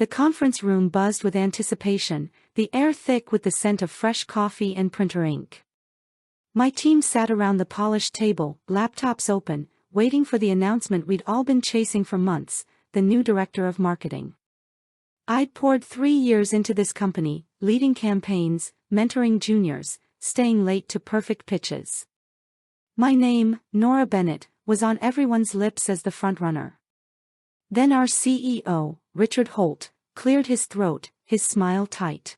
The conference room buzzed with anticipation, the air thick with the scent of fresh coffee and printer ink. My team sat around the polished table, laptops open, waiting for the announcement we'd all been chasing for months, the new director of marketing. I'd poured 3 years into this company, leading campaigns, mentoring juniors, staying late to perfect pitches. My name, Nora Bennett, was on everyone's lips as the frontrunner. Then our CEO, Richard Holt, cleared his throat, his smile tight.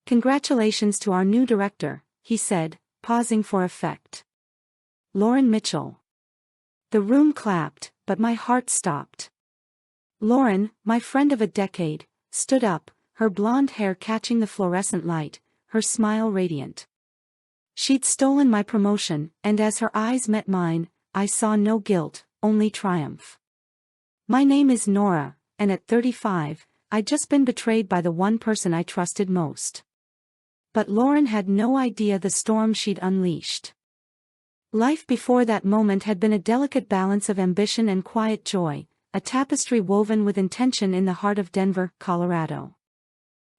"Congratulations to our new director," he said, pausing for effect. "Lauren Mitchell." The room clapped, but my heart stopped. Lauren, my friend of a decade, stood up, her blonde hair catching the fluorescent light, her smile radiant. She'd stolen my promotion, and as her eyes met mine, I saw no guilt, only triumph. My name is Nora, and at 35, I'd just been betrayed by the one person I trusted most. But Lauren had no idea the storm she'd unleashed. Life before that moment had been a delicate balance of ambition and quiet joy, a tapestry woven with intention in the heart of Denver, Colorado.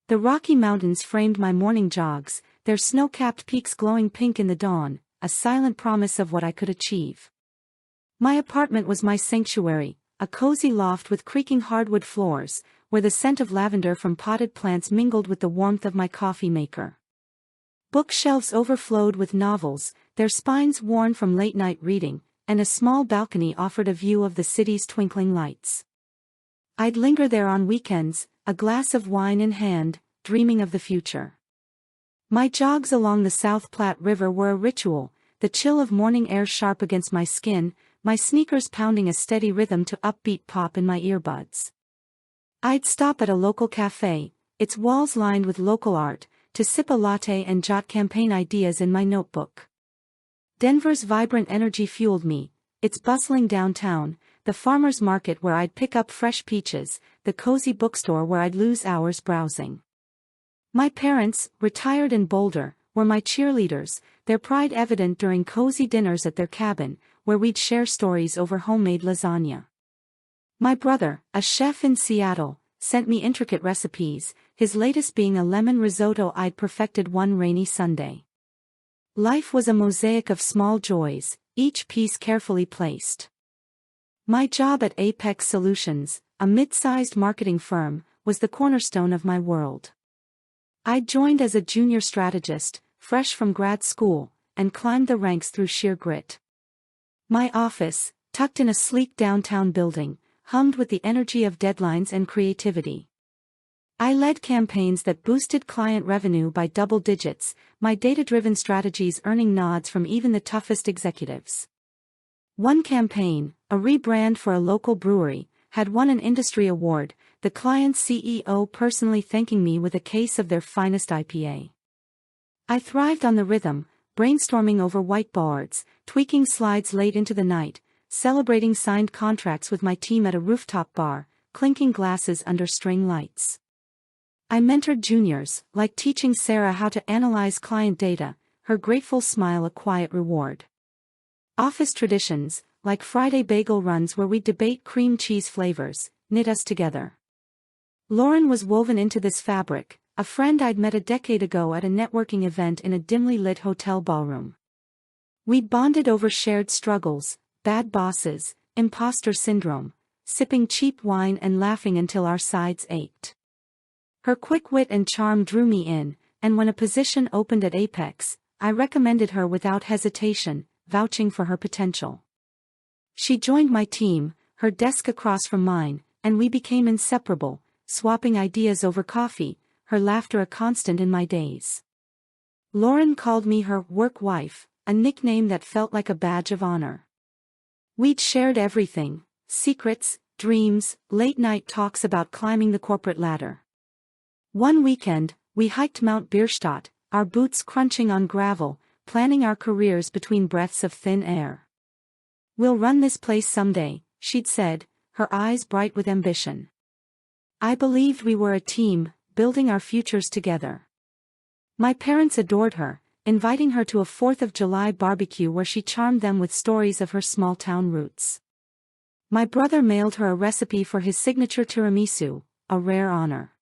The Rocky Mountains framed my morning jogs, their snow-capped peaks glowing pink in the dawn, a silent promise of what I could achieve. My apartment was my sanctuary, a cozy loft with creaking hardwood floors, where the scent of lavender from potted plants mingled with the warmth of my coffee maker. Bookshelves overflowed with novels, their spines worn from late-night reading, and a small balcony offered a view of the city's twinkling lights. I'd linger there on weekends, a glass of wine in hand, dreaming of the future. My jogs along the South Platte River were a ritual, the chill of morning air sharp against my skin, my sneakers pounding a steady rhythm to upbeat pop in my earbuds. I'd stop at a local cafe, its walls lined with local art, to sip a latte and jot campaign ideas in my notebook. Denver's vibrant energy fueled me, its bustling downtown, the farmer's market where I'd pick up fresh peaches, the cozy bookstore where I'd lose hours browsing. My parents, retired in Boulder, were my cheerleaders, their pride evident during cozy dinners at their cabin, where we'd share stories over homemade lasagna. My brother, a chef in Seattle, sent me intricate recipes, his latest being a lemon risotto I'd perfected one rainy Sunday. Life was a mosaic of small joys, each piece carefully placed. My job at Apex Solutions, a mid-sized marketing firm, was the cornerstone of my world. I'd joined as a junior strategist, fresh from grad school, and climbed the ranks through sheer grit. My office, tucked in a sleek downtown building, hummed with the energy of deadlines and creativity. I led campaigns that boosted client revenue by double digits, my data-driven strategies earning nods from even the toughest executives. One campaign, a rebrand for a local brewery, had won an industry award, the client's CEO personally thanking me with a case of their finest IPA. I thrived on the rhythm, brainstorming over whiteboards, tweaking slides late into the night, celebrating signed contracts with my team at a rooftop bar, clinking glasses under string lights. I mentored juniors, like teaching Sarah how to analyze client data, her grateful smile a quiet reward. Office traditions, like Friday bagel runs where we debate cream cheese flavors, knit us together. Lauren was woven into this fabric, a friend I'd met a decade ago at a networking event in a dimly lit hotel ballroom. We'd bonded over shared struggles, bad bosses, imposter syndrome, sipping cheap wine and laughing until our sides ached. Her quick wit and charm drew me in, and when a position opened at Apex, I recommended her without hesitation, vouching for her potential. She joined my team, her desk across from mine, and we became inseparable, swapping ideas over coffee, her laughter a constant in my days. Lauren called me her work wife, a nickname that felt like a badge of honor. We'd shared everything, secrets, dreams, late-night talks about climbing the corporate ladder. One weekend, we hiked Mount Bierstadt, our boots crunching on gravel, planning our careers between breaths of thin air. "We'll run this place someday," she'd said, her eyes bright with ambition. I believed we were a team, building our futures together. My parents adored her, inviting her to a 4th of July barbecue where she charmed them with stories of her small-town roots. My brother mailed her a recipe for his signature tiramisu, a rare honor.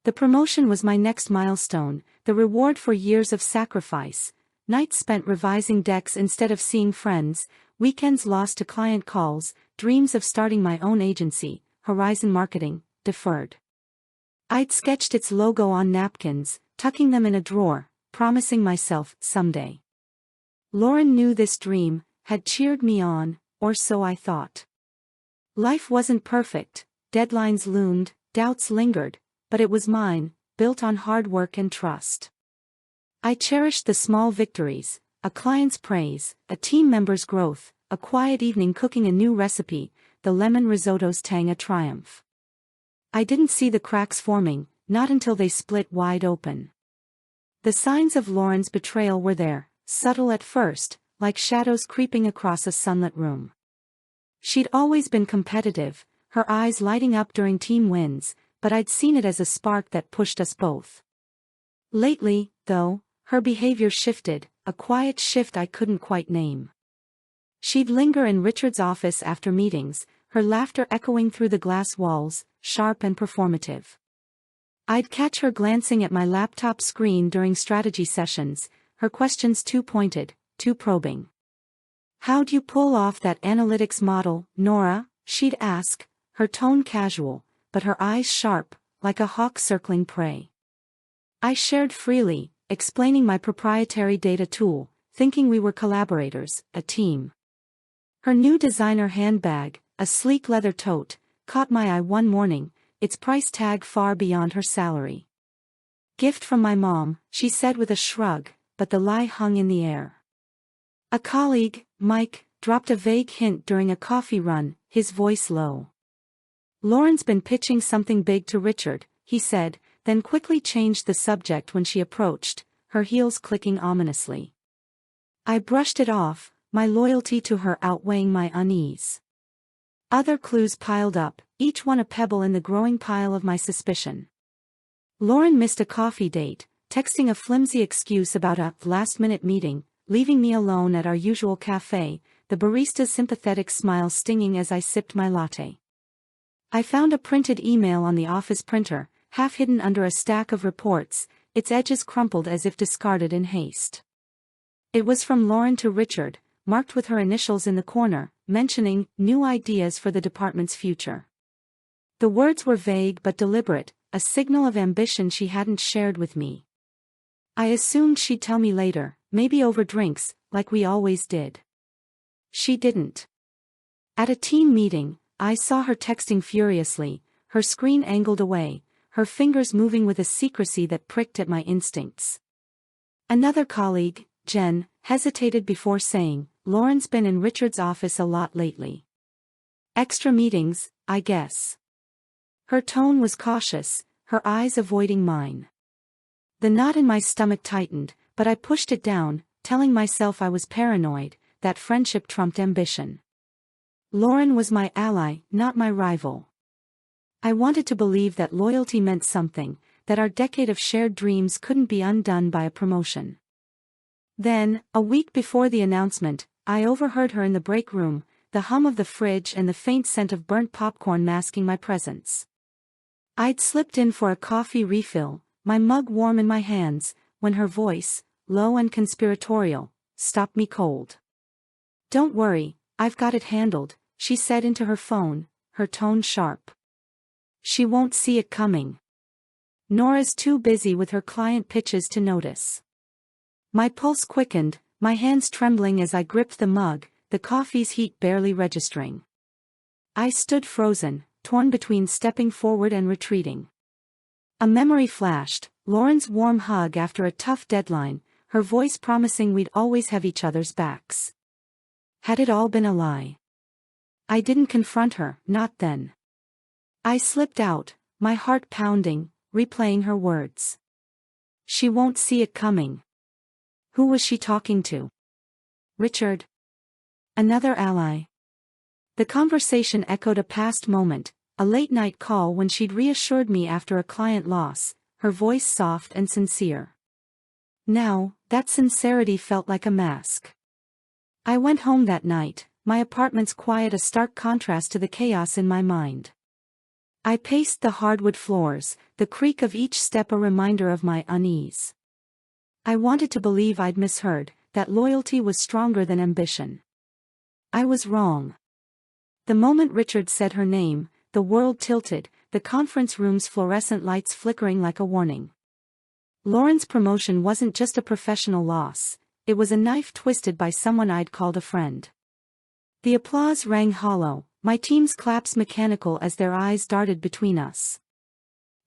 The promotion was my next milestone, the reward for years of sacrifice, nights spent revising decks instead of seeing friends, weekends lost to client calls, dreams of starting my own agency, Horizon Marketing, deferred. I'd sketched its logo on napkins, tucking them in a drawer, promising myself, someday. Lauren knew this dream, had cheered me on, or so I thought. Life wasn't perfect, deadlines loomed, doubts lingered, but it was mine, built on hard work and trust. I cherished the small victories, a client's praise, a team member's growth, a quiet evening cooking a new recipe, the lemon risotto's tang a triumph. I didn't see the cracks forming, not until they split wide open. The signs of Lauren's betrayal were there, subtle at first, like shadows creeping across a sunlit room. She'd always been competitive, her eyes lighting up during team wins, but I'd seen it as a spark that pushed us both. Lately, though, her behavior shifted, a quiet shift I couldn't quite name. She'd linger in Richard's office after meetings, her laughter echoing through the glass walls, sharp and performative. I'd catch her glancing at my laptop screen during strategy sessions, her questions too pointed, too probing. "How'd you pull off that analytics model, Nora?" she'd ask, her tone casual, but her eyes sharp, like a hawk circling prey. I shared freely, explaining my proprietary data tool, thinking we were collaborators, a team. Her new designer handbag, a sleek leather tote, caught my eye one morning, its price tag far beyond her salary. "Gift from my mom," she said with a shrug, but the lie hung in the air. A colleague, Mike, dropped a vague hint during a coffee run, his voice low. "Lauren's been pitching something big to Richard," he said, then quickly changed the subject when she approached, her heels clicking ominously. I brushed it off, my loyalty to her outweighing my unease. Other clues piled up, each one a pebble in the growing pile of my suspicion. Lauren missed a coffee date, texting a flimsy excuse about a last-minute meeting, leaving me alone at our usual cafe, the barista's sympathetic smile stinging as I sipped my latte. I found a printed email on the office printer, half hidden under a stack of reports, its edges crumpled as if discarded in haste. It was from Lauren to Richard, marked with her initials in the corner, mentioning new ideas for the department's future. The words were vague but deliberate, a signal of ambition she hadn't shared with me. I assumed she'd tell me later, maybe over drinks, like we always did. She didn't. At a team meeting, I saw her texting furiously, her screen angled away, her fingers moving with a secrecy that pricked at my instincts. Another colleague, Jen, hesitated before saying, "Lauren's been in Richard's office a lot lately. Extra meetings, I guess." Her tone was cautious, her eyes avoiding mine. The knot in my stomach tightened, but I pushed it down, telling myself I was paranoid, that friendship trumped ambition. Lauren was my ally, not my rival. I wanted to believe that loyalty meant something, that our decade of shared dreams couldn't be undone by a promotion. Then, a week before the announcement, I overheard her in the break room, the hum of the fridge and the faint scent of burnt popcorn masking my presence. I'd slipped in for a coffee refill, my mug warm in my hands, when her voice, low and conspiratorial, stopped me cold. "Don't worry, I've got it handled," she said into her phone, her tone sharp. "She won't see it coming. Nora's too busy with her client pitches to notice." My pulse quickened, my hands trembling as I gripped the mug, the coffee's heat barely registering. I stood frozen, torn between stepping forward and retreating. A memory flashed, Lauren's warm hug after a tough deadline, her voice promising we'd always have each other's backs. Had it all been a lie? I didn't confront her, not then. I slipped out, my heart pounding, replaying her words. She won't see it coming. Who was she talking to? Richard? Another ally? The conversation echoed a past moment, a late-night call when she'd reassured me after a client loss, her voice soft and sincere. Now, that sincerity felt like a mask. I went home that night, my apartment's quiet a stark contrast to the chaos in my mind. I paced the hardwood floors, the creak of each step a reminder of my unease. I wanted to believe I'd misheard, that loyalty was stronger than ambition. I was wrong. The moment Richard said her name, the world tilted, the conference room's fluorescent lights flickering like a warning. Lauren's promotion wasn't just a professional loss, it was a knife twisted by someone I'd called a friend. The applause rang hollow, my team's claps mechanical as their eyes darted between us.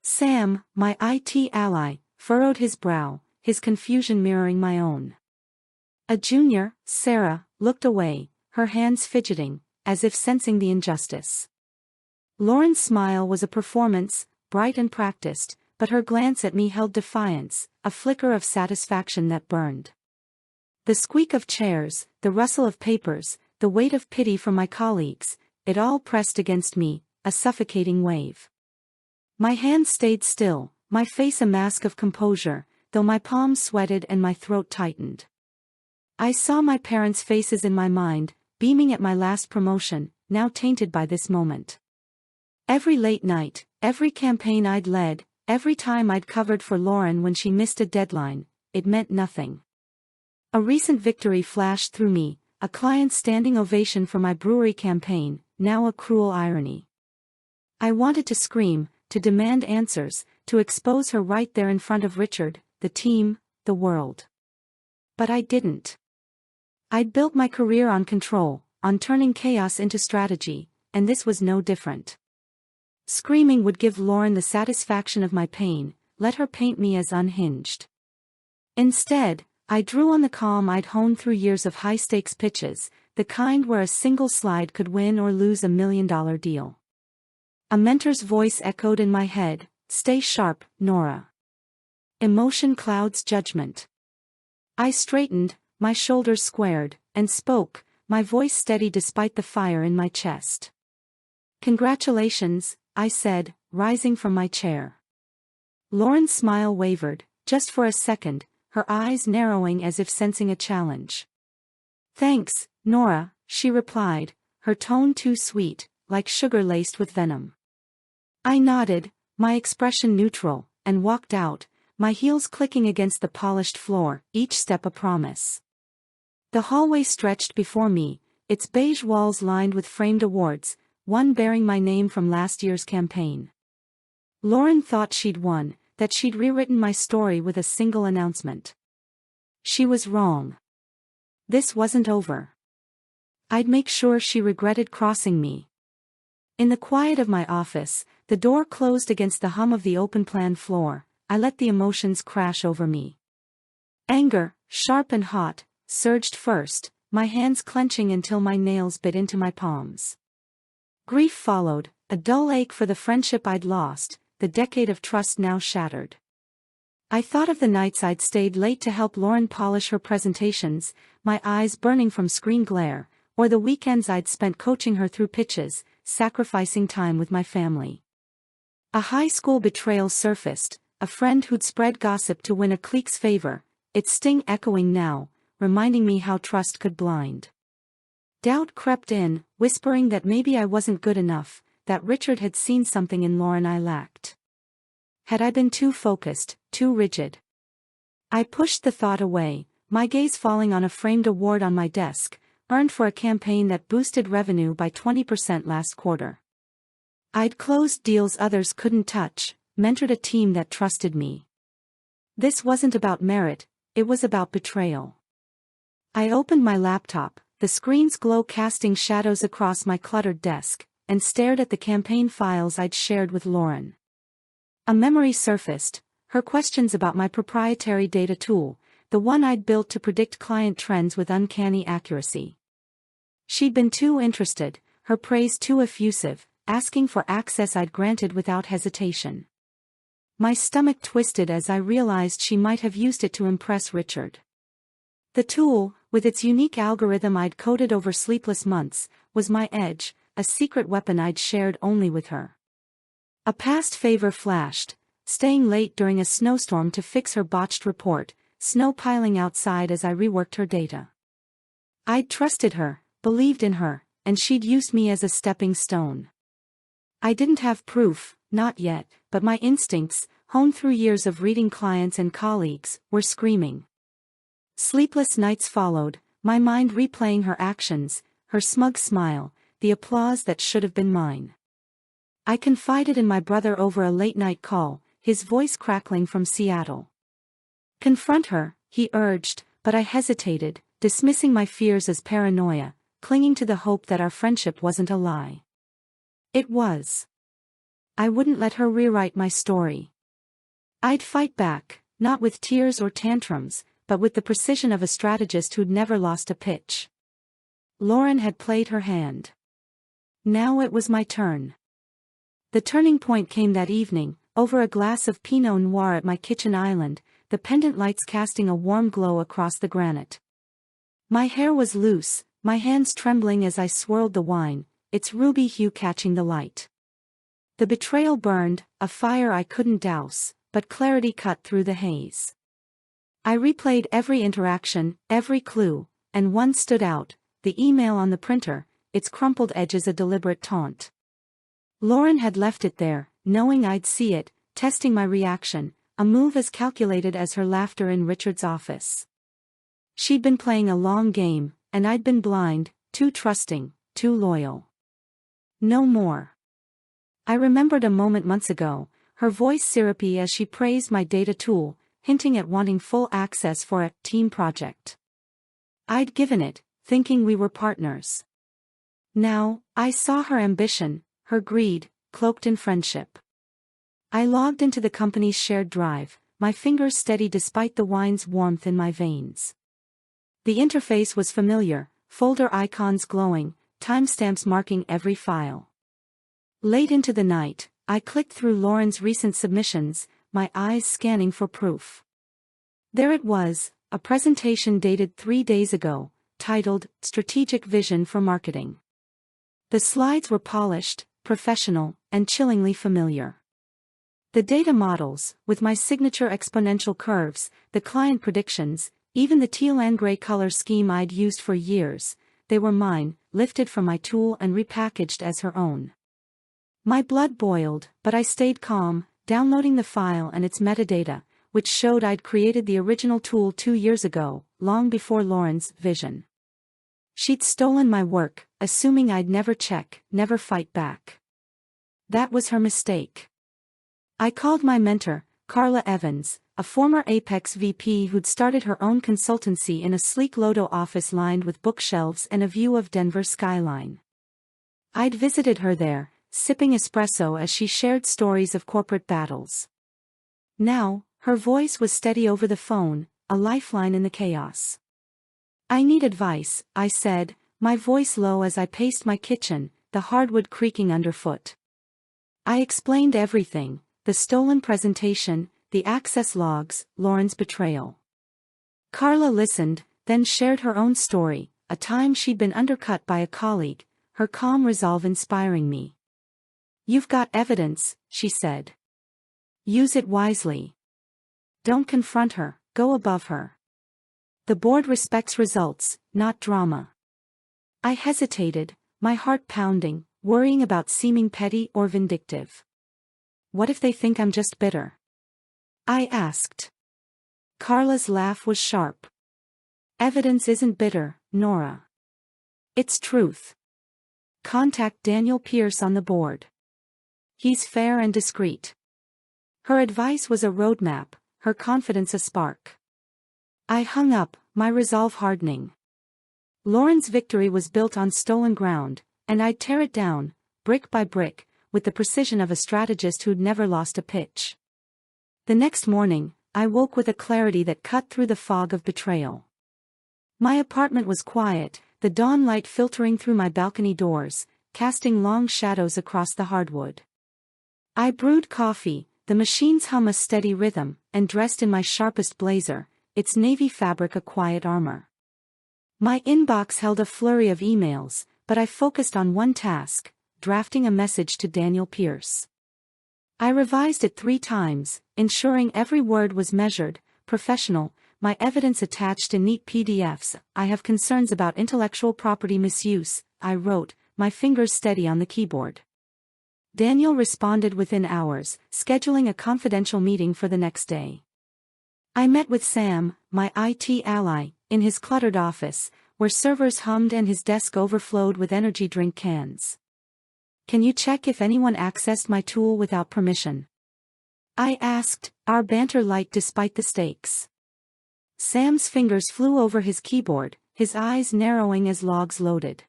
Sam, my IT ally, furrowed his brow, his confusion mirroring my own. A junior, Sarah, looked away, her hands fidgeting, as if sensing the injustice. Lauren's smile was a performance, bright and practiced, but her glance at me held defiance, a flicker of satisfaction that burned. The squeak of chairs, the rustle of papers, the weight of pity from my colleagues, it all pressed against me, a suffocating wave. My hands stayed still, my face a mask of composure, though my palms sweated and my throat tightened. I saw my parents' faces in my mind, beaming at my last promotion, now tainted by this moment. Every late night, every campaign I'd led, every time I'd covered for Lauren when she missed a deadline, it meant nothing. A recent victory flashed through me, a client's standing ovation for my brewery campaign, now a cruel irony. I wanted to scream, to demand answers, to expose her right there in front of Richard, the team, the world. But I didn't. I'd built my career on control, on turning chaos into strategy, and this was no different. Screaming would give Lauren the satisfaction of my pain, let her paint me as unhinged. Instead, I drew on the calm I'd honed through years of high-stakes pitches, the kind where a single slide could win or lose a $1 million deal. A mentor's voice echoed in my head, "Stay sharp, Nora. Emotion clouds judgment." I straightened, my shoulders squared, and spoke, my voice steady despite the fire in my chest. "Congratulations," I said, rising from my chair. Lauren's smile wavered, just for a second, her eyes narrowing as if sensing a challenge. "Thanks, Nora," she replied, her tone too sweet, like sugar laced with venom. I nodded, my expression neutral, and walked out, my heels clicking against the polished floor, each step a promise. The hallway stretched before me, its beige walls lined with framed awards, one bearing my name from last year's campaign. Lauren thought she'd won, that she'd rewritten my story with a single announcement. She was wrong. This wasn't over. I'd make sure she regretted crossing me. In the quiet of my office, the door closed against the hum of the open-plan floor. I let the emotions crash over me. Anger, sharp and hot, surged first, my hands clenching until my nails bit into my palms. Grief followed, a dull ache for the friendship I'd lost, the decade of trust now shattered. I thought of the nights I'd stayed late to help Lauren polish her presentations, my eyes burning from screen glare, or the weekends I'd spent coaching her through pitches, sacrificing time with my family. A high school betrayal surfaced, a friend who'd spread gossip to win a clique's favor, its sting echoing now, reminding me how trust could blind. Doubt crept in, whispering that maybe I wasn't good enough, that Richard had seen something in Lauren I lacked. Had I been too focused, too rigid? I pushed the thought away, my gaze falling on a framed award on my desk, earned for a campaign that boosted revenue by 20% last quarter. I'd closed deals others couldn't touch, mentored a team that trusted me. This wasn't about merit, it was about betrayal. I opened my laptop, the screen's glow casting shadows across my cluttered desk, and stared at the campaign files I'd shared with Lauren. A memory surfaced, her questions about my proprietary data tool, the one I'd built to predict client trends with uncanny accuracy. She'd been too interested, her praise too effusive, asking for access I'd granted without hesitation. My stomach twisted as I realized she might have used it to impress Richard. The tool, with its unique algorithm I'd coded over sleepless months, was my edge, a secret weapon I'd shared only with her. A past favor flashed, staying late during a snowstorm to fix her botched report, snow piling outside as I reworked her data. I'd trusted her, believed in her, and she'd used me as a stepping stone. I didn't have proof, not yet, but my instincts, honed through years of reading clients and colleagues, were screaming. Sleepless nights followed, my mind replaying her actions, her smug smile, the applause that should have been mine. I confided in my brother over a late-night call, his voice crackling from Seattle. "Confront her," he urged, but I hesitated, dismissing my fears as paranoia, clinging to the hope that our friendship wasn't a lie. It was. I wouldn't let her rewrite my story. I'd fight back, not with tears or tantrums, but with the precision of a strategist who'd never lost a pitch. Lauren had played her hand. Now it was my turn. The turning point came that evening, over a glass of Pinot Noir at my kitchen island, the pendant lights casting a warm glow across the granite. My hair was loose, my hands trembling as I swirled the wine, its ruby hue catching the light. The betrayal burned, a fire I couldn't douse, but clarity cut through the haze. I replayed every interaction, every clue, and one stood out, the email on the printer, its crumpled edges a deliberate taunt. Lauren had left it there, knowing I'd see it, testing my reaction, a move as calculated as her laughter in Richard's office. She'd been playing a long game, and I'd been blind, too trusting, too loyal. No more. I remembered a moment months ago, her voice syrupy as she praised my data tool, hinting at wanting full access for a team project. I'd given it, thinking we were partners. Now, I saw her ambition, her greed, cloaked in friendship. I logged into the company's shared drive, my fingers steady despite the wine's warmth in my veins. The interface was familiar, folder icons glowing, timestamps marking every file. Late into the night, I clicked through Lauren's recent submissions, my eyes scanning for proof. There it was, a presentation dated 3 days ago, titled Strategic Vision for Marketing. The slides were polished, professional, and chillingly familiar. The data models, with my signature exponential curves, the client predictions, even the teal and gray color scheme I'd used for years, they were mine, lifted from my tool and repackaged as her own. My blood boiled, but I stayed calm, downloading the file and its metadata, which showed I'd created the original tool 2 years ago, long before Lauren's vision. She'd stolen my work, assuming I'd never check, never fight back. That was her mistake. I called my mentor, Carla Evans, a former Apex VP who'd started her own consultancy in a sleek Lodo office lined with bookshelves and a view of Denver's skyline. I'd visited her there, sipping espresso as she shared stories of corporate battles. Now, her voice was steady over the phone, a lifeline in the chaos. "I need advice," I said, my voice low as I paced my kitchen, the hardwood creaking underfoot. I explained everything, the stolen presentation, the access logs, Lauren's betrayal. Carla listened, then shared her own story, a time she'd been undercut by a colleague, her calm resolve inspiring me. "You've got evidence," she said. "Use it wisely. Don't confront her, go above her. The board respects results, not drama." I hesitated, my heart pounding, worrying about seeming petty or vindictive. "What if they think I'm just bitter?" I asked. Carla's laugh was sharp. "Evidence isn't bitter, Nora. It's truth. Contact Daniel Pierce on the board. He's fair and discreet." Her advice was a roadmap, her confidence a spark. I hung up, my resolve hardening. Lauren's victory was built on stolen ground, and I'd tear it down, brick by brick, with the precision of a strategist who'd never lost a pitch. The next morning, I woke with a clarity that cut through the fog of betrayal. My apartment was quiet, the dawn light filtering through my balcony doors, casting long shadows across the hardwood. I brewed coffee, the machine's hum a steady rhythm, and dressed in my sharpest blazer, its navy fabric a quiet armor. My inbox held a flurry of emails, but I focused on one task, drafting a message to Daniel Pierce. I revised it 3 times, ensuring every word was measured, professional, my evidence attached in neat PDFs. "I have concerns about intellectual property misuse," I wrote, my fingers steady on the keyboard. Daniel responded within hours, scheduling a confidential meeting for the next day. I met with Sam, my IT ally, in his cluttered office, where servers hummed and his desk overflowed with energy drink cans. "Can you check if anyone accessed my tool without permission?" I asked, our banter light despite the stakes. Sam's fingers flew over his keyboard, his eyes narrowing as logs loaded.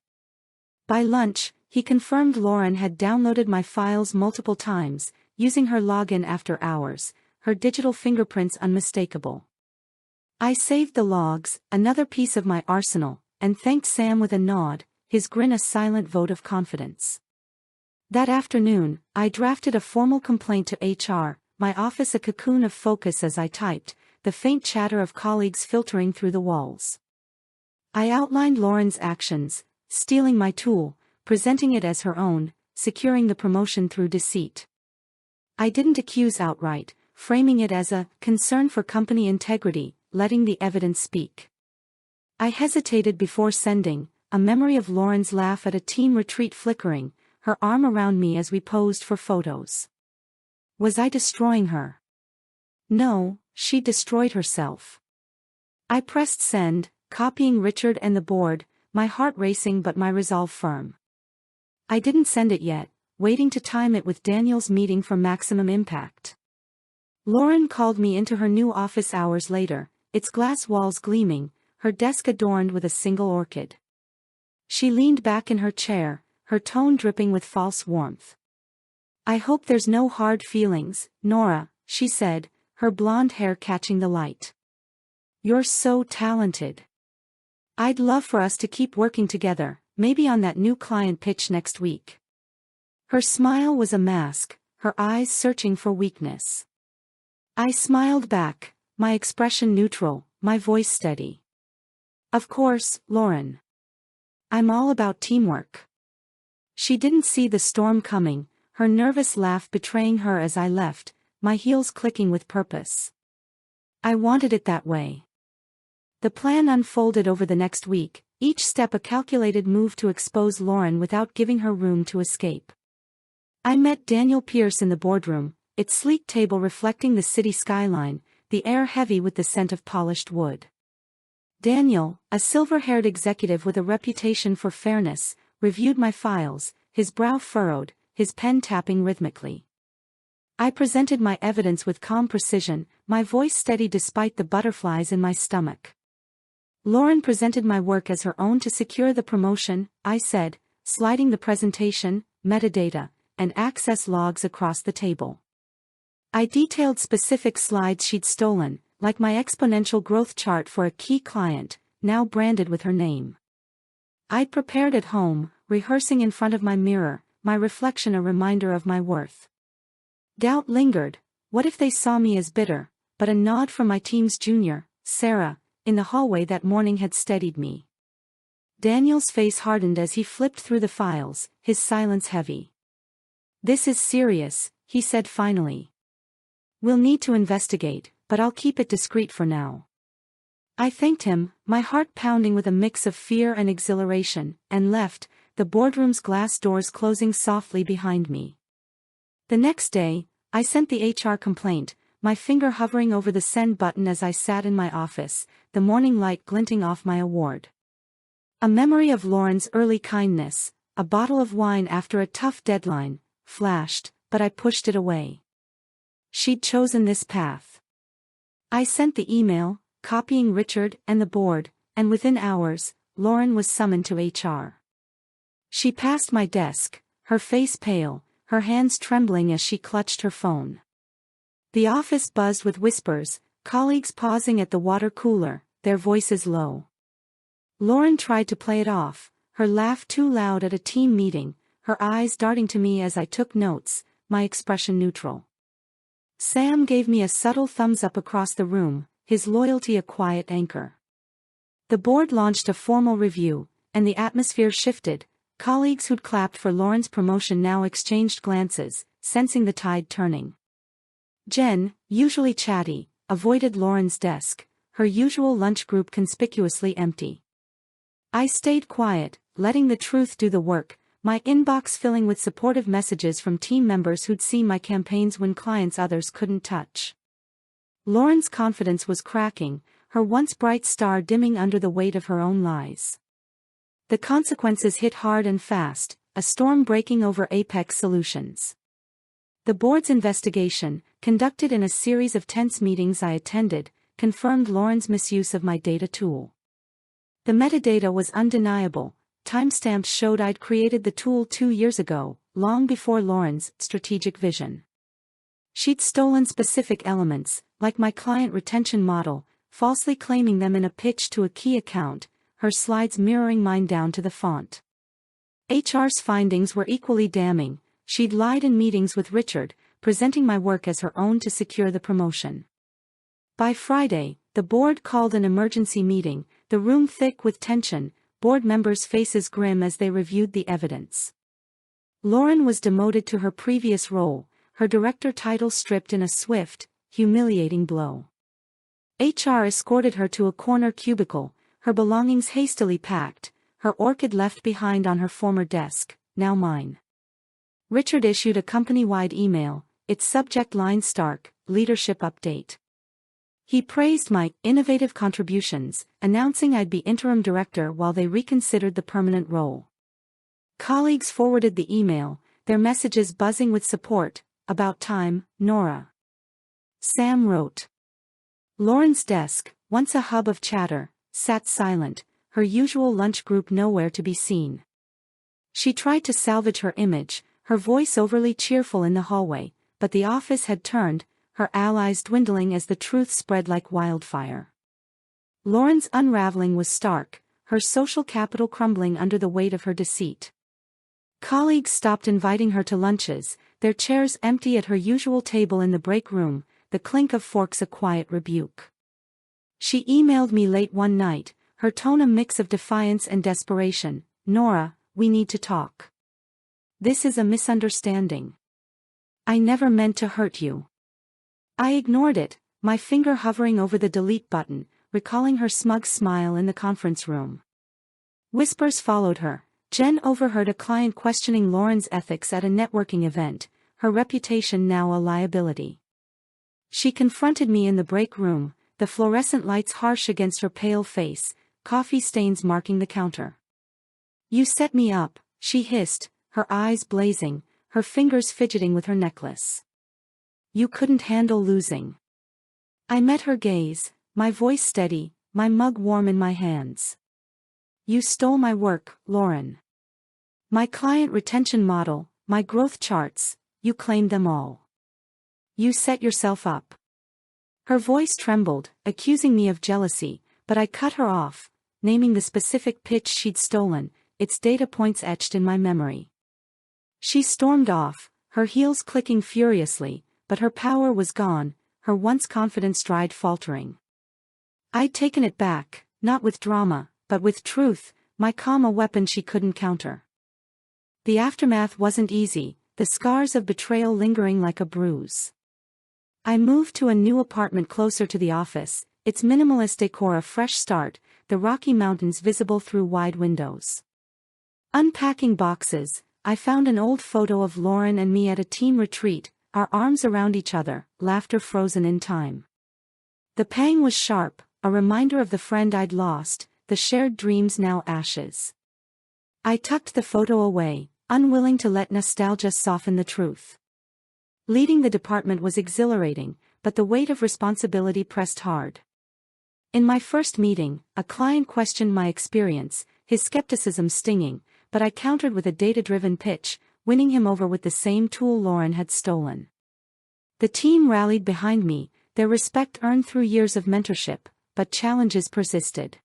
By lunch, he confirmed Lauren had downloaded my files multiple times, using her login after hours, her digital fingerprints unmistakable. I saved the logs, another piece of my arsenal, and thanked Sam with a nod, his grin a silent vote of confidence. That afternoon, I drafted a formal complaint to HR, my office a cocoon of focus as I typed, the faint chatter of colleagues filtering through the walls. I outlined Lauren's actions, stealing my tool, presenting it as her own, securing the promotion through deceit. I didn't accuse outright, framing it as a concern for company integrity, letting the evidence speak. I hesitated before sending, a memory of Lauren's laugh at a team retreat flickering, her arm around me as we posed for photos. Was I destroying her? No, she destroyed herself. I pressed send, copying Richard and the board, my heart racing but my resolve firm. I didn't send it yet, waiting to time it with Daniel's meeting for maximum impact. Lauren called me into her new office hours later, its glass walls gleaming, her desk adorned with a single orchid. She leaned back in her chair, her tone dripping with false warmth. "I hope there's no hard feelings, Nora," she said, her blonde hair catching the light. "You're so talented. I'd love for us to keep working together, maybe on that new client pitch next week." Her smile was a mask, her eyes searching for weakness. I smiled back, my expression neutral, my voice steady. "Of course, Lauren. I'm all about teamwork." She didn't see the storm coming, her nervous laugh betraying her as I left, my heels clicking with purpose. I wanted it that way. The plan unfolded over the next week, each step a calculated move to expose Lauren without giving her room to escape. I met Daniel Pierce in the boardroom, its sleek table reflecting the city skyline, the air heavy with the scent of polished wood. Daniel, a silver-haired executive with a reputation for fairness, reviewed my files, his brow furrowed, his pen tapping rhythmically. I presented my evidence with calm precision, my voice steady despite the butterflies in my stomach. Lauren presented my work as her own to secure the promotion, I said, sliding the presentation, metadata, and access logs across the table. I detailed specific slides she'd stolen, like my exponential growth chart for a key client, now branded with her name. I'd prepared at home, rehearsing in front of my mirror, my reflection a reminder of my worth. Doubt lingered, what if they saw me as bitter, but a nod from my team's junior, Sarah, in the hallway that morning had steadied me. Daniel's face hardened as he flipped through the files, his silence heavy. "This is serious," he said finally. "We'll need to investigate, but I'll keep it discreet for now." I thanked him, my heart pounding with a mix of fear and exhilaration, and left, the boardroom's glass doors closing softly behind me. The next day, I sent the HR complaint, my finger hovering over the send button as I sat in my office, the morning light glinting off my award. A memory of Lauren's early kindness, a bottle of wine after a tough deadline, flashed, but I pushed it away. She'd chosen this path. I sent the email, copying Richard and the board, and within hours, Lauren was summoned to HR. She passed my desk, her face pale, her hands trembling as she clutched her phone. The office buzzed with whispers, colleagues pausing at the water cooler, their voices low. Lauren tried to play it off, her laugh too loud at a team meeting, her eyes darting to me as I took notes, my expression neutral. Sam gave me a subtle thumbs up across the room, his loyalty a quiet anchor. The board launched a formal review, and the atmosphere shifted. Colleagues who'd clapped for Lauren's promotion now exchanged glances, sensing the tide turning. Jen, usually chatty, avoided Lauren's desk, her usual lunch group conspicuously empty. I stayed quiet, letting the truth do the work, my inbox filling with supportive messages from team members who'd seen my campaigns win clients others couldn't touch. Lauren's confidence was cracking, her once bright star dimming under the weight of her own lies. The consequences hit hard and fast, a storm breaking over Apex Solutions. The board's investigation, conducted in a series of tense meetings I attended, confirmed Lauren's misuse of my data tool. The metadata was undeniable. Timestamps showed I'd created the tool 2 years ago, long before Lauren's strategic vision. She'd stolen specific elements, like my client retention model, falsely claiming them in a pitch to a key account, her slides mirroring mine down to the font. HR's findings were equally damning. She'd lied in meetings with Richard, presenting my work as her own to secure the promotion. By Friday, the board called an emergency meeting, the room thick with tension, board members' faces grim as they reviewed the evidence. Lauren was demoted to her previous role, her director title stripped in a swift, humiliating blow. HR escorted her to a corner cubicle, her belongings hastily packed, her orchid left behind on her former desk, now mine. Richard issued a company-wide email, its subject line stark, leadership update. He praised my innovative contributions, announcing I'd be interim director while they reconsidered the permanent role. Colleagues forwarded the email, their messages buzzing with support. About time, Nora. Sam wrote. Lauren's desk, once a hub of chatter, sat silent, her usual lunch group nowhere to be seen. She tried to salvage her image, her voice overly cheerful in the hallway, but the office had turned, her allies dwindling as the truth spread like wildfire. Lauren's unraveling was stark, her social capital crumbling under the weight of her deceit. Colleagues stopped inviting her to lunches, their chairs empty at her usual table in the break room, the clink of forks a quiet rebuke. She emailed me late one night, her tone a mix of defiance and desperation. Nora, we need to talk. This is a misunderstanding. I never meant to hurt you. I ignored it, my finger hovering over the delete button, recalling her smug smile in the conference room. Whispers followed her. Jen overheard a client questioning Lauren's ethics at a networking event, her reputation now a liability. She confronted me in the break room, the fluorescent lights harsh against her pale face, coffee stains marking the counter. You set me up, she hissed, her eyes blazing, her fingers fidgeting with her necklace. You couldn't handle losing. I met her gaze, my voice steady, my mug warm in my hands. You stole my work, Lauren. My client retention model, my growth charts, you claimed them all. You set yourself up. Her voice trembled, accusing me of jealousy, but I cut her off, naming the specific pitch she'd stolen, its data points etched in my memory. She stormed off, her heels clicking furiously, but her power was gone, her once confident stride faltering. I'd taken it back, not with drama, but with truth, my calm a weapon she couldn't counter. The aftermath wasn't easy, the scars of betrayal lingering like a bruise. I moved to a new apartment closer to the office, its minimalist decor a fresh start, the Rocky Mountains visible through wide windows. Unpacking boxes, I found an old photo of Lauren and me at a team retreat, our arms around each other, laughter frozen in time. The pang was sharp, a reminder of the friend I'd lost, the shared dreams now ashes. I tucked the photo away, unwilling to let nostalgia soften the truth. Leading the department was exhilarating, but the weight of responsibility pressed hard. In my first meeting, a client questioned my experience, his skepticism stinging, but I countered with a data-driven pitch, winning him over with the same tool Lauren had stolen. The team rallied behind me, their respect earned through years of mentorship, but challenges persisted.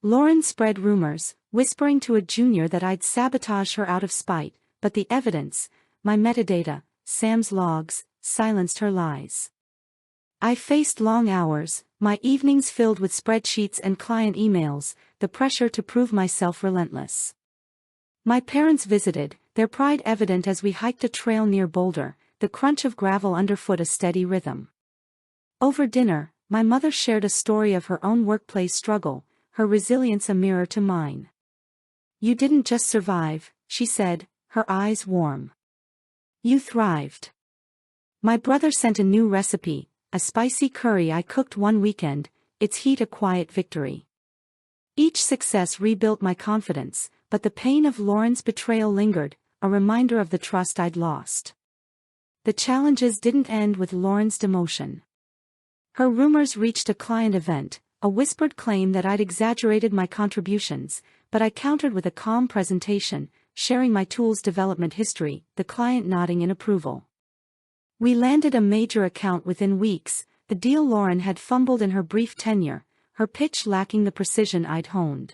Lauren spread rumors, whispering to a junior that I'd sabotage her out of spite, but the evidence, my metadata, Sam's logs, silenced her lies. I faced long hours, my evenings filled with spreadsheets and client emails, the pressure to prove myself relentless. My parents visited, their pride evident as we hiked a trail near Boulder, the crunch of gravel underfoot a steady rhythm. Over dinner, my mother shared a story of her own workplace struggle, her resilience a mirror to mine. You didn't just survive, she said, her eyes warm. You thrived. My brother sent a new recipe, a spicy curry I cooked one weekend, its heat a quiet victory. Each success rebuilt my confidence, but the pain of Lauren's betrayal lingered, a reminder of the trust I'd lost. The challenges didn't end with Lauren's demotion. Her rumors reached a client event, a whispered claim that I'd exaggerated my contributions, but I countered with a calm presentation, sharing my tool's development history, the client nodding in approval. We landed a major account within weeks, a deal Lauren had fumbled in her brief tenure, her pitch lacking the precision I'd honed.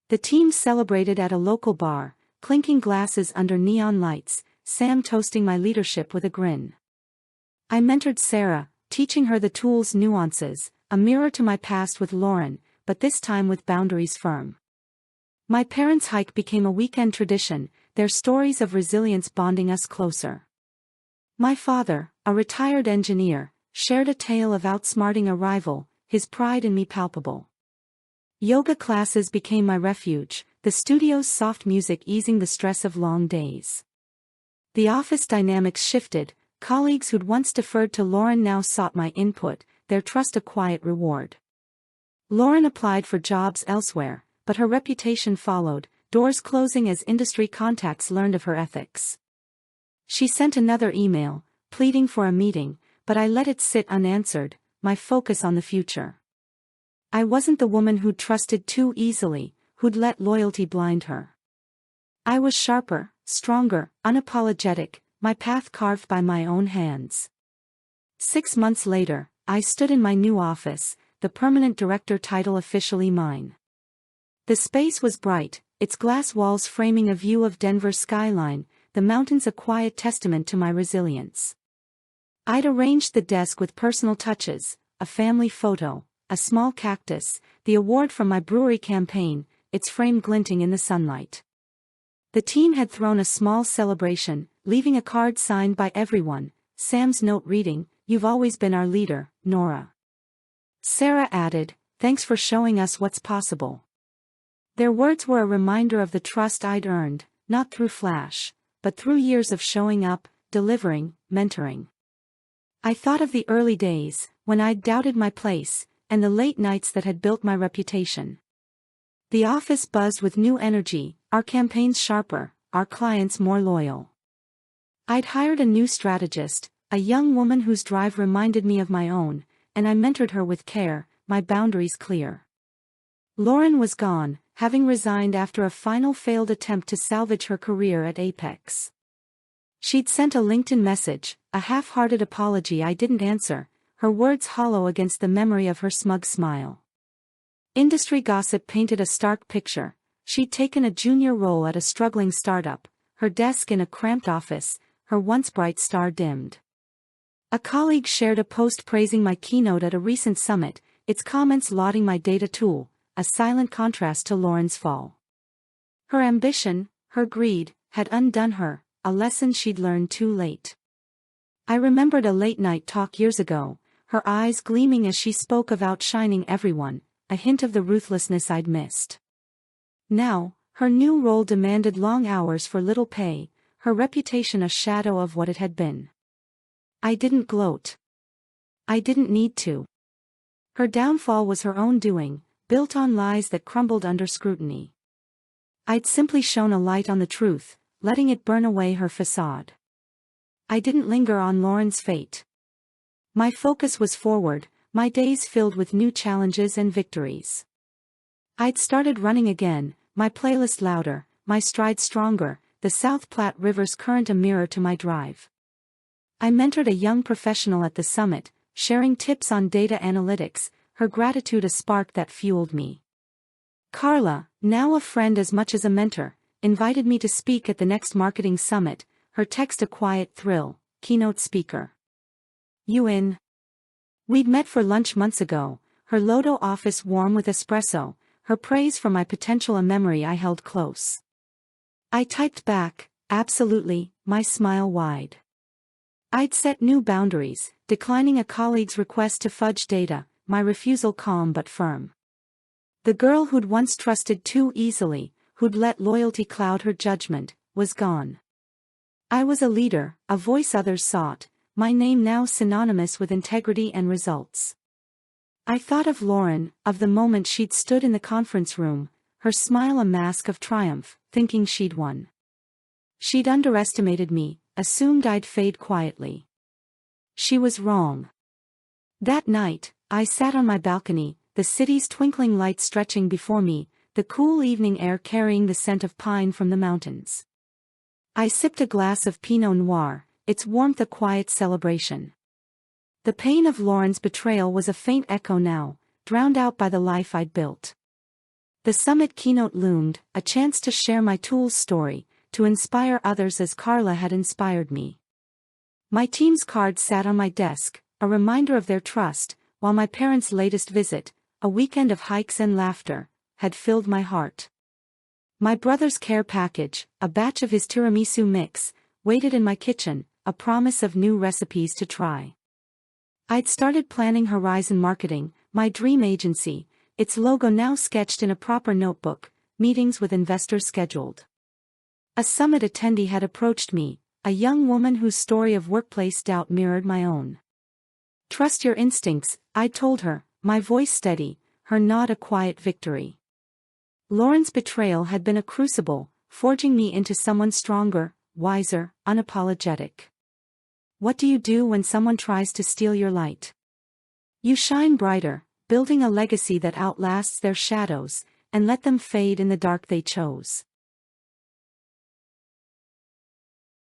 The team celebrated at a local bar, clinking glasses under neon lights, Sam toasting my leadership with a grin. I mentored Sarah, teaching her the tool's nuances, a mirror to my past with Lauren, but this time with boundaries firm. My parents' hike became a weekend tradition, their stories of resilience bonding us closer. My father, a retired engineer, shared a tale of outsmarting a rival, his pride in me palpable. Yoga classes became my refuge, the studio's soft music easing the stress of long days. The office dynamics shifted, colleagues who'd once deferred to Lauren now sought my input, their trust a quiet reward. Lauren applied for jobs elsewhere, but her reputation followed, doors closing as industry contacts learned of her ethics. She sent another email, pleading for a meeting, but I let it sit unanswered, my focus on the future. I wasn't the woman who'd trusted too easily, who'd let loyalty blind her. I was sharper, stronger, unapologetic, my path carved by my own hands. 6 months later, I stood in my new office, the permanent director title officially mine. The space was bright, its glass walls framing a view of Denver's skyline, the mountains a quiet testament to my resilience. I'd arranged the desk with personal touches, a family photo, a small cactus, the award from my brewery campaign, its frame glinting in the sunlight. The team had thrown a small celebration, leaving a card signed by everyone, Sam's note reading, "You've always been our leader, Nora." Sarah added, "Thanks for showing us what's possible." Their words were a reminder of the trust I'd earned, not through flash, but through years of showing up, delivering, mentoring. I thought of the early days, when I'd doubted my place, and the late nights that had built my reputation. The office buzzed with new energy, our campaigns sharper, our clients more loyal. I'd hired a new strategist, a young woman whose drive reminded me of my own, and I mentored her with care, my boundaries clear. Lauren was gone, having resigned after a final failed attempt to salvage her career at Apex. She'd sent a LinkedIn message, a half-hearted apology I didn't answer, her words hollow against the memory of her smug smile. Industry gossip painted a stark picture. She'd taken a junior role at a struggling startup, her desk in a cramped office, her once bright star dimmed. A colleague shared a post praising my keynote at a recent summit, its comments lauding my data tool, a silent contrast to Lauren's fall. Her ambition, her greed, had undone her, a lesson she'd learned too late. I remembered a late-night talk years ago, her eyes gleaming as she spoke of outshining everyone, a hint of the ruthlessness I'd missed. Now, her new role demanded long hours for little pay, her reputation a shadow of what it had been. I didn't gloat. I didn't need to. Her downfall was her own doing, built on lies that crumbled under scrutiny. I'd simply shone a light on the truth, letting it burn away her facade. I didn't linger on Lauren's fate. My focus was forward, my days filled with new challenges and victories. I'd started running again, my playlist louder, my stride stronger, the South Platte River's current a mirror to my drive. I mentored a young professional at the summit, sharing tips on data analytics, her gratitude a spark that fueled me. Carla, now a friend as much as a mentor, invited me to speak at the next marketing summit, her text a quiet thrill, keynote speaker. You in? We'd met for lunch months ago, her Lodo office warm with espresso, her praise for my potential a memory I held close. I typed back, absolutely, my smile wide. I'd set new boundaries, declining a colleague's request to fudge data, my refusal calm but firm. The girl who'd once trusted too easily, who'd let loyalty cloud her judgment, was gone. I was a leader, a voice others sought, my name now synonymous with integrity and results. I thought of Lauren, of the moment she'd stood in the conference room, her smile a mask of triumph, thinking she'd won. She'd underestimated me, assumed I'd fade quietly. She was wrong. That night, I sat on my balcony, the city's twinkling lights stretching before me, the cool evening air carrying the scent of pine from the mountains. I sipped a glass of Pinot Noir, its warmth a quiet celebration. The pain of Lauren's betrayal was a faint echo now, drowned out by the life I'd built. The summit keynote loomed, a chance to share my tool's story, to inspire others as Carla had inspired me. My team's card sat on my desk, a reminder of their trust, while my parents' latest visit, a weekend of hikes and laughter, had filled my heart. My brother's care package, a batch of his tiramisu mix, waited in my kitchen, a promise of new recipes to try. I'd started planning Horizon Marketing, my dream agency, its logo now sketched in a proper notebook, meetings with investors scheduled. A summit attendee had approached me, a young woman whose story of workplace doubt mirrored my own. "Trust your instincts," I'd told her, my voice steady, her nod a quiet victory. Lauren's betrayal had been a crucible, forging me into someone stronger, wiser, unapologetic. What do you do when someone tries to steal your light? You shine brighter, building a legacy that outlasts their shadows, and let them fade in the dark they chose.